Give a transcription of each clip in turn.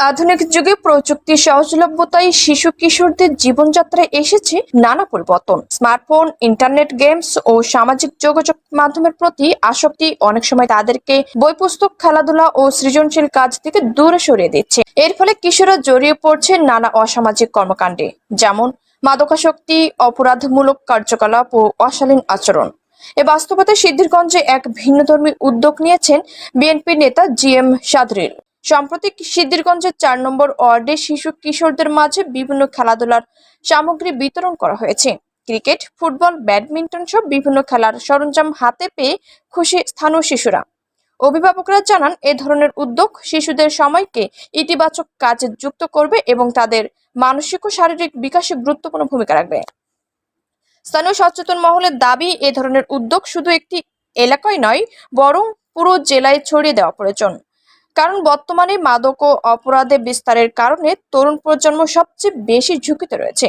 আধুনিক যুগে প্রযুক্তি সহজলভ্যতায় শিশু কিশোরদের জীবনযাত্রায় এসেছে নানা পরিবর্তন। স্মার্টফোন, ইন্টারনেট, গেমস ও সামাজিক যোগাযোগ মাধ্যমের প্রতি আসক্তি অনেক সময় তাদেরকে বই, পুস্তক, খেলাধুলা ও সৃজনশীল কাজ থেকে দূরে সরিয়ে দিচ্ছে। এর ফলে কিশোররা জড়িয়ে পড়ছে নানা অসামাজিক কর্মকাণ্ডে, যেমন মাদকাসক্তি, অপরাধমূলক কার্যকলাপ ও অশালীন আচরণ। এ বাস্তবতায় সিদ্ধিরগঞ্জে এক ভিন্নধর্মী উদ্যোগ নিয়েছেন বিএনপি নেতা জি.এম. সাদরীল। সম্প্রতি সিদ্ধিরগঞ্জের ৪ নম্বর ওয়ার্ডে শিশু কিশোরদের মাঝে বিভিন্ন খেলাধুলার সামগ্রী বিতরণ করা হয়েছে। ক্রিকেট, ফুটবল, ব্যাডমিন্টন সব বিভিন্ন খেলার সরঞ্জাম হাতে পেয়ে খুশি স্থানীয় শিশুরা। অভিভাবকরা জানান, এ ধরনের উদ্যোগ শিশুদের সময়কে ইতিবাচক কাজে যুক্ত করবে এবং তাদের মানসিক ও শারীরিক বিকাশে গুরুত্বপূর্ণ ভূমিকা রাখবে। স্থানীয় সচেতন মহলের দাবি, এ ধরনের উদ্যোগ শুধু একটি এলাকায় নয়, বরং পুরো জেলায় ছড়িয়ে দেওয়া প্রয়োজন। কারণ বর্তমানে মাদক ও অপরাধে বিস্তারের কারণে তরুণ প্রজন্ম সবচেয়ে বেশি ঝুঁকিতে রয়েছে।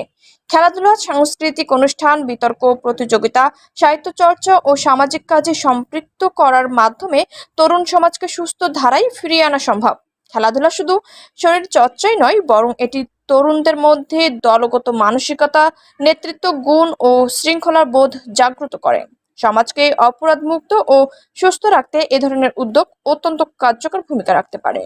খেলাধুলা, সাংস্কৃতিক অনুষ্ঠান, বিতর্ক, প্রতিযোগিতা, সাহিত্য চর্চা ও সামাজিক কাজে সম্পৃক্ত করার মাধ্যমে তরুণ সমাজকে সুস্থ ধারায় ফিরিয়ে আনা সম্ভব। খেলাধুলা শুধু শরীর চর্চাই নয়, বরং এটি তরুণদের মধ্যে দলগত মানসিকতা, নেতৃত্ব গুণ ও শৃঙ্খলার বোধ জাগ্রত করে। সমাজকে অপরাধ মুক্ত ও সুস্থ রাখতে এ ধরনের উদ্যোগ অত্যন্ত কার্যকর ভূমিকা রাখতে পারে।